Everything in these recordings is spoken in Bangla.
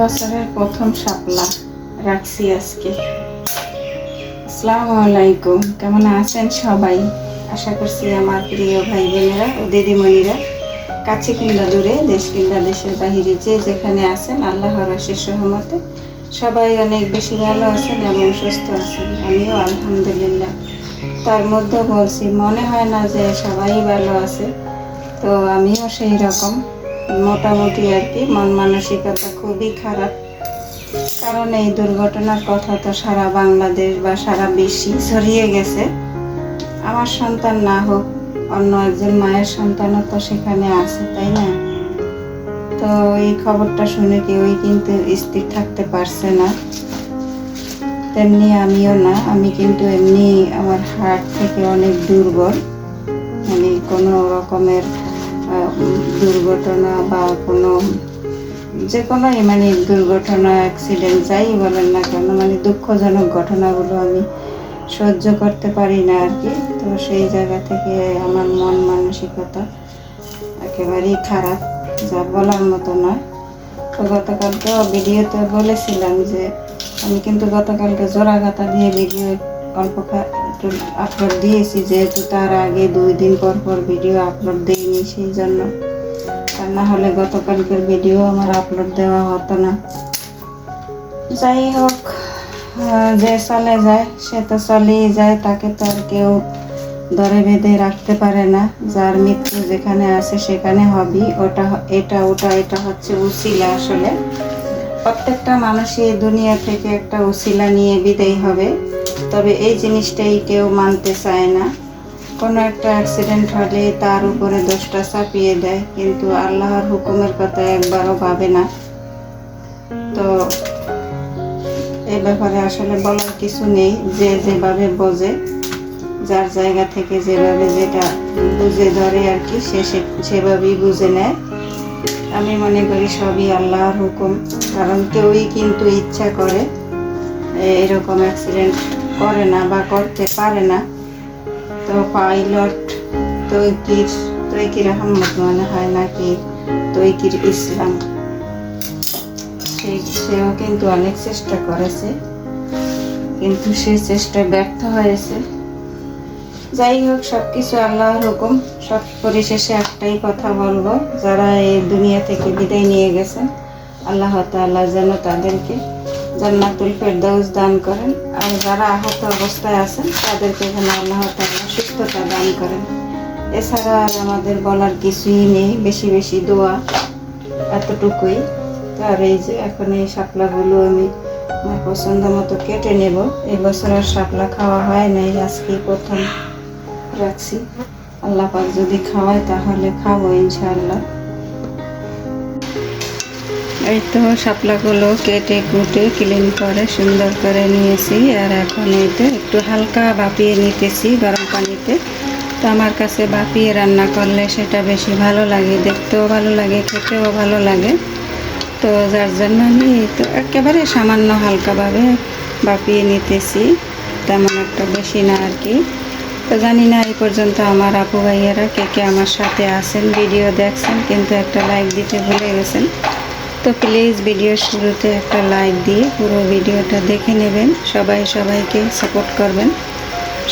বছরের প্রথম শাপলা রাখছি আজকে। আসসালামু আলাইকুম, কেমন আছেন সবাই? আশা করছি আমার প্রিয় ভাই বোনেরা ও দিদিমণিরা কাছে কিংবা দূরে, দেশ কিংবা দেশের বাহিরে যে যেখানে আছেন, আল্লাহর অশেষ রহমতে সবাই অনেক বেশি ভালো আছেন এবং সুস্থ আছেন। আমিও আলহামদুলিল্লাহ। তার মধ্যে বলছি, মনে হয় না যে সবাই ভালো আছে, তো আমিও সেই রকম মোটামুটি আর কি। মন মানসিকতা খুবই খারাপ, কারণ এই দুর্ঘটনার কথা তো সারা বাংলাদেশ বা সারা বিশ্বে ছড়িয়ে গেছে। আমার সন্তান না হোক, অন্য একজন মায়ের সন্তানও তো সেখানে আছে, তাই না? তো এই খবরটা শুনে কেউই কিন্তু স্থির থাকতে পারছে না, তেমনি আমিও না। আমি কিন্তু এমনি আমার হার্ট থেকে অনেক দুর্বল, মানে কোনো রকমের দুর্ঘটনা বা যে কোনো মানে দুর্ঘটনা, অ্যাক্সিডেন্ট যাই বলেন না কেন, মানে দুঃখজনক ঘটনাগুলো আমি সহ্য করতে পারি না আর কি। তো সেই জায়গা থেকে আমার মন মানসিকতা একেবারেই খারাপ, যা বলার মতো নয়। তো গতকালকেও ভিডিওতে বলেছিলাম যে আমি কিন্তু গতকালকে জোড়াগাতা দিয়ে ভিডিও অল্প একটু আপলোড দিয়েছি, যেহেতু তার আগে 2 দিন পর পর ভিডিও আপলোড দিইনি, সেই জন্য। আর না হলে গতকালকের ভিডিও আমার আপলোড দেওয়া হতো না। যাই হোক, যে চলে যায় সে তো চলেই যায়, তাকে তো আর কেউ ধরে বেঁধে রাখতে পারে না। যার মৃত্যু যেখানে আছে সেখানে হবেই। এটা হচ্ছে উসিলা। আসলে প্রত্যেকটা মানুষই দুনিয়া থেকে একটা উসিলা নিয়ে বিদায় হবে, তবে এই জিনিসটাই কেউ মানতে চায় না। কোনো একটা অ্যাক্সিডেন্ট হলে তার উপরে দোষটা চাপিয়ে দেয়, কিন্তু আল্লাহর হুকুমের কথা একবারও ভাবে না। তো এই ব্যাপারে আসলে বলার কিছু নেই, যে যেভাবে বোঝে, যার জায়গা থেকে যেভাবে যেটা বুঝে ধরে আর কি, সেভাবেই বুঝে নেয়। আমি মনে করি সবই আল্লাহর হুকুম, কারণ কেউই কিন্তু ইচ্ছা করে এরকম অ্যাক্সিডেন্ট করে না বা করতে পারে না। তো পাইলট তৈকির আহমদ মনে হয় নাকি তৈকির ইসলাম, সেও কিন্তু অনেক চেষ্টা করেছে, কিন্তু সে চেষ্টা ব্যর্থ হয়েছে। যাই হোক, সবকিছু আল্লাহর হুকুম। সব পরিশেষে একটাই কথা বলবো, যারা এই দুনিয়া থেকে বিদায় নিয়ে গেছেন, আল্লাহ তাআলা যেন তাদেরকে জান্নাতুল ফেরদাউস দান করেন, আর যারা আহত অবস্থায় আছেন তাদেরকে যেন আল্লাহ তাআলা সুস্থতা দান করেন। এছাড়া আর আমাদের বলার কিছুই নেই, বেশি বেশি দোয়া, এতটুকুই। আর এই যে এখন এই শাপলাগুলো আমি আমার পছন্দ মতো কেটে নেব। এই বছর আর শাপলা খাওয়া হয় নাই, আজকেই প্রথম রাখছি। আল্লাহ পাক যদি খাওয়ায় তাহলে খাবো ইনশাআল্লাহ। এই তো শাপলাগুলো কেটে কুটে ক্লিন করে সুন্দর করে নিয়েছি, আর এখন এইটা একটু হালকা ভাপিয়ে নিতেছি গরম পানিতে। তো আমার কাছে ভাপিয়ে রান্না করলে সেটা বেশি ভালো লাগে, দেখতেও ভালো লাগে, খেতেও ভালো লাগে। তো যার জন্য আমি তো একেবারে সামান্য হালকাভাবে ভাপিয়ে নিতেছি, তেমন একটা বেশি না আর কি। তো জানি না এই পর্যন্ত আমার আপু ভাইয়েরা কে কে আমার সাথে আছেন, ভিডিও দেখছেন কিন্তু একটা লাইক দিতে ভুলে গেছেন। তো প্লিজ ভিডিওর শুরুতে একটা লাইক দিয়ে পুরো ভিডিওটা দেখে নেবেন। সবাই সবাইকে সাপোর্ট করবেন,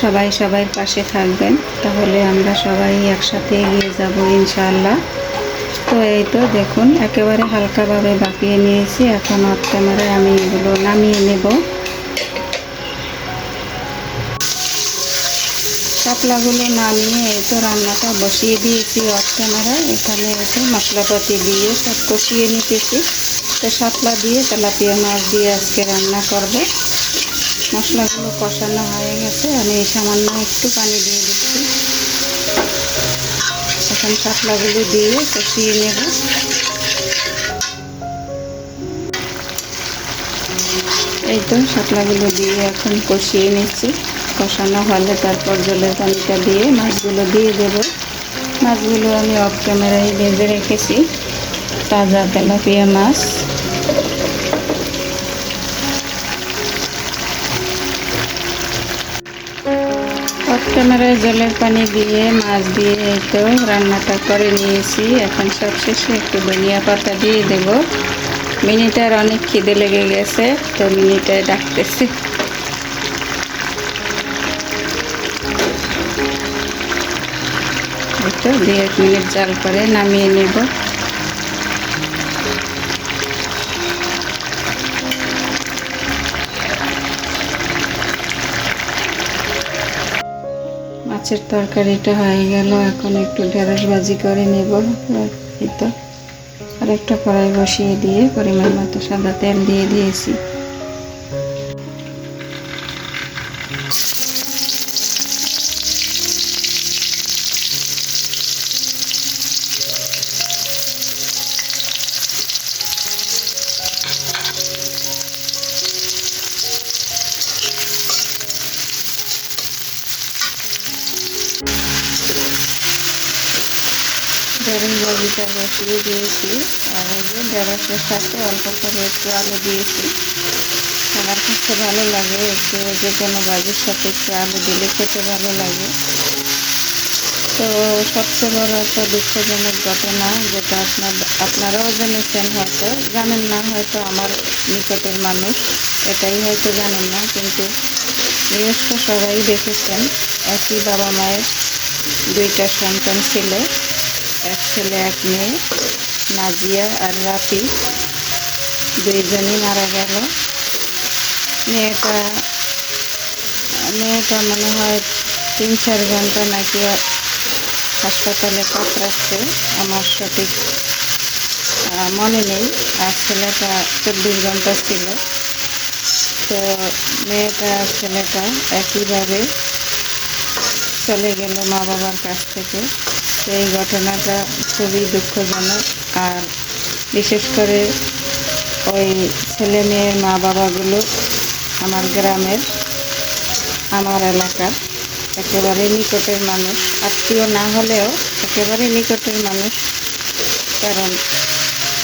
সবাই সবার পাশে থাকবেন, তাহলে আমরা সবাই একসাথে এগিয়ে যাব ইনশাআল্লাহ। তো এই তো দেখুন, একেবারে হালকাভাবে ভাপিয়ে নিয়েছি। এখন অফ ক্যামেরায় আমি এগুলো নামিয়ে নেব। শাপলাগুলো নামিয়ে এই তো রান্নাটা বসিয়ে দিয়েছি অফ ক্যামেরায়। এখানে এসে মশলাপাতি দিয়ে সব কষিয়ে নিতেছি। তো শাপলা দিয়ে তেলাপিয়া মাছ দিয়ে আজকে রান্না করব। মশলাগুলো কষানো হয়ে গেছে, আমি সামান্য একটু পানি দিয়ে দিচ্ছি। এখন শাপলাগুলো দিয়ে কষিয়ে নেব। এই তো শাপলাগুলো দিয়ে এখন কষিয়ে নিচ্ছি। কষানো হলে তারপর জলের পানিটা দিয়ে মাছগুলো দিয়ে দেব। মাছগুলো আমি অফ ক্যামেরায় ভেজে রেখেছি, তাজা তেলাপিয়া মাছ। অফ ক্যামেরায় জলের পানি দিয়ে মাছ দিয়ে এই তো রান্নাটা করে নিয়েছি। এখন সবশেষে একটু ধনিয়া পাতা দিয়ে দেব। মিনিটার অনেক খিদে লেগে গেছে, তো মিনিটায় ডাকতেছে। তো 2-1 মিনিট জাল করে নামিয়ে নেব। মাছের তরকারিটা হয়ে গেল, এখন একটু ঢেঁড়স ভাজি করে নেব। এই তো আর একটা কড়াই বসিয়ে দিয়ে পরিমাণ মতো সাদা তেল দিয়ে দিয়েছি। ঢেঁড়স ভাজিটা বসিয়ে দিয়েছি, আর এই যে ঢেঁড়সের সাথে অল্প করে একটু আলু দিয়েছি। আমার কাছে ভালো লাগে একটু, যে কোনো ভাজির সাথে একটু আলু দিলে খেতে ভালো লাগে। তো সবচেয়ে বড় একটা দুঃখজনক ঘটনা, যেটা আপনারাও জেনেছেন, হয়তো জানেন না, হয়তো আমার নিকটের মানুষ এটাই হয়তো জানেন না, কিন্তু নিউজটা সবাই দেখেছেন। একই বাবা মায়ের 2টা সন্তান ছিল, এক ছেলে এক মেয়ে, নাজিয়া আর রাফি। 2জনই মারা গেল। মেয়েটা মনে হয় 3-4 ঘন্টা নাকি হাসপাতালে কাতরাচ্ছে, আমার সঠিক মনে নেই। আর ছেলেটা 24 ঘন্টা ছিল। তো মেয়েটা ছেলেটা একইভাবে চলে গেল মা বাবার কাছ থেকে। এই ঘটনাটা খুবই দুঃখজনক। আর বিশেষ করে ওই ছেলে মেয়ের মা বাবাগুলো আমার গ্রামের, আমার এলাকার একেবারে নিকটের মানুষ, আত্মীয় না হলেও একেবারে নিকটের মানুষ। কারণ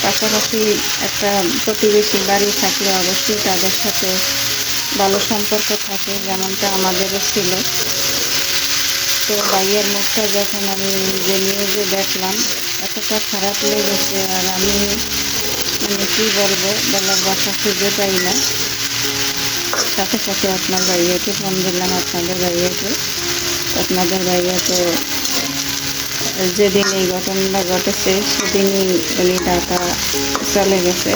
পাশাপাশি একটা প্রতিবেশী বাড়ি থাকলে অবশ্যই তাদের সাথে ভালো সম্পর্ক থাকে, যেমনটা আমাদেরও ছিল। তো ভাইয়ের মুখটা যখন আমি যে নিউজে দেখলাম, এতটা খারাপ লেগেছে। আর আমি কী বলবো, বলার ভাষা খুঁজে পাই না। সাথে সাথে আপনার ভাইয়াকে ফোন দিলাম, আপনাদের ভাইয়াকে তো যেদিন এই ঘটনাটা ঘটেছে সেদিনই উনি ঢাকা চলে গেছে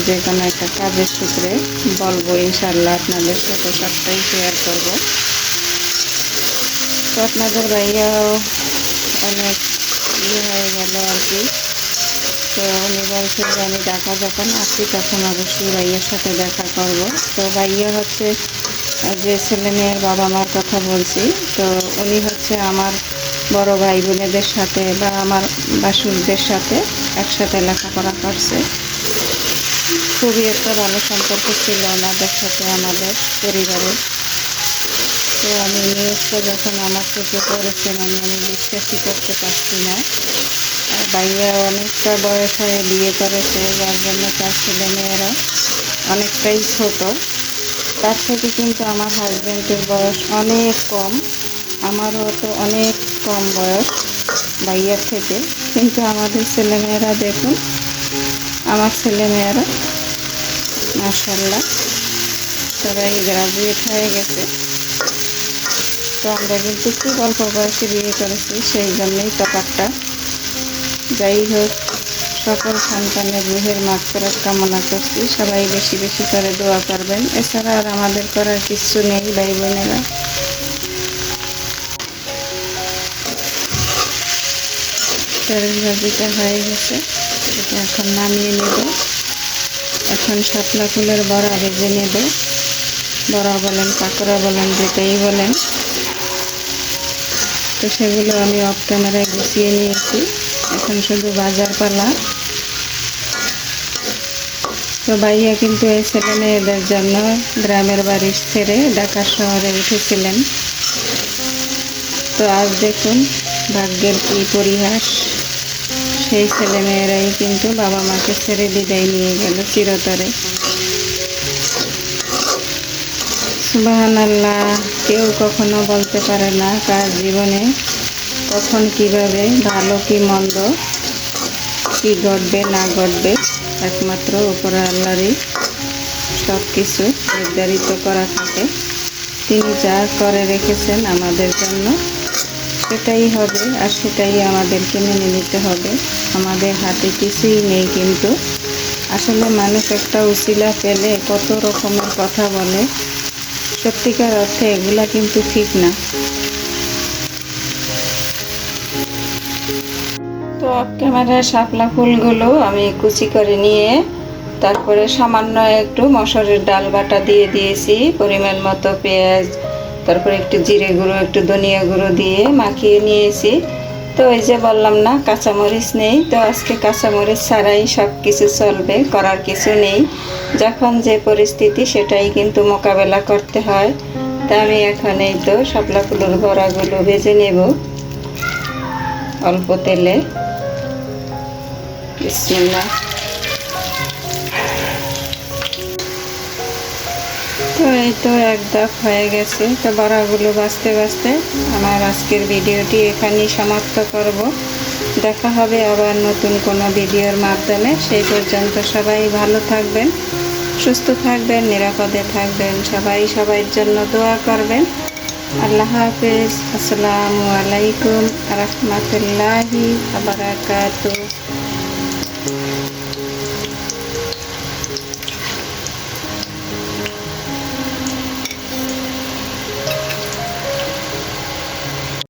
যে কোনো একটা কাজের সূত্রে। বলবো ইনশাল্লাহ, আপনাদের সাথে সবটাই শেয়ার করব। তো আপনাদের ভাইয়াও অনেক হয়ে গেল আর কি। তো উনি বলছে যে আমি ঢাকা যখন আসি তখন অবশ্যই ভাইয়ের সাথে দেখা করব। তো ভাইয়া হচ্ছে যে ছেলে মেয়ের বাবা মার কথা বলছি, তো উনি হচ্ছে আমার বড় ভাই বোনেদের সাথে বা আমার বাসুরদের সাথে একসাথে লেখাপড়া করছে। খুবই একটা ভালো সম্পর্ক ছিল ওনাদের সাথে আমাদের পরিবারের। তো আমি নিউজটা যখন আমার চোখে পড়েছেন, আমি বিশ্বাসই করতে পারছি না। আর ভাইয়া অনেকটা বয়স হয়ে বিয়ে করেছে, যার জন্য তার ছেলে মেয়েরা অনেকটাই ছোট। তার থেকে কিন্তু আমার হাজব্যান্ডের বয়স অনেক কম, আমারও তো অনেক কম বয়স ভাইয়ার থেকে। কিন্তু আমাদের ছেলেমেয়েরা দেখুন, আমার ছেলেমেয়েরা মাশাআল্লাহ সবাই গ্রাজুয়েট হয়ে গেছে। তো আমরা কিন্তু খুব অল্প বয়সে বিয়ে করেছি, সেই জন্যই তফাৎটা। যাই হোক, সকল সন্তানের রুহের মাগফিরাত কামনা করছি। সবাই বেশি বেশি করে দোয়া করবেন। এছাড়া আর আমাদের করার কিছু নেই ভাই বোনেরা। ঢেঁড়স ভাজিটা হয়ে গেছে, এটা এখন নামিয়ে নেব। এখন শাপলা ফুলের বড়া ভেজে নেব। বড়া বলেন, পাকোড়া বলেন, যেটাই বলেন। তো সেগুলো আমি অফ ক্যামেরায় গুছিয়ে নিয়েছি, এখন শুধু বাজার পালা। তো ভাইয়া কিন্তু এই ছেলে মেয়েদের জন্য গ্রামের বাড়ি ছেড়ে ঢাকা শহরে উঠেছিলেন। তো আজ দেখুন ভাগ্যের কি পরিহাস, সেই ছেলে মেয়েরাই কিন্তু বাবা মাকে ছেড়ে বিদায় নিয়ে গেল চিরতরে। সুবহানাল্লাহ, কেউ কখনো বলতে পারে না কার জীবনে কখন কিভাবে ভালো কি মন্দ কি ঘটবে না ঘটবে। একমাত্র উপরে আল্লাহরই সব কিছু নির্ধারিত করা থাকে। তিনি যা করে রেখেছেন আমাদের জন্য সেটাই হবে, আর সেটাই আমাদেরকে মেনে নিতে হবে। আমাদের হাতে কিছুই নেই, কিন্তু আসলে মানুষ একটা উসিলা পেলে কত রকমের কথা বলে, সত্যিকার অর্থে এগুলা কিন্তু ঠিক না। তো অফ ক্যামেরায় শাপলা ফুলগুলো আমি কুচি করে নিয়ে তারপরে সামান্য একটু মসুরের ডাল বাটা দিয়ে দিয়েছি, পরিমাণ মতো পেঁয়াজ, তারপরে একটু জিরে গুঁড়ো, একটু ধনিয়া গুঁড়ো দিয়ে মাখিয়ে নিয়েছি। তো এই যে বললাম না কাঁচামরিচ নেই, তো আজকে কাঁচামরিচ ছাড়াই সব কিছু চলবে, করার কিছু নেই। যখন যে পরিস্থিতি সেটাই কিন্তু মোকাবেলা করতে হয়। তা আমি এখন এই তো শাপলা ফুলের বড়াগুলো ভেজে নেব অল্প তেলে। বিসমিল্লাহ। তো এই তো এক ধাপ হয়ে গেছে। তো বড়াগুলো ভাজতে ভাজতে আমার আজকের ভিডিওটি এখানেই সমাপ্ত করব। দেখা হবে আবার নতুন কোনো ভিডিওর মাধ্যমে। সেই পর্যন্ত সবাই ভালো থাকবেন, সুস্থ থাকবেন, নিরাপদে থাকবেন। সবাই সবার জন্য দোয়া করবেন। আল্লাহ হাফেজ। আসসালামু আলাইকুম রাহমাতুল্লাহি ওয়া বারাকাতুহু।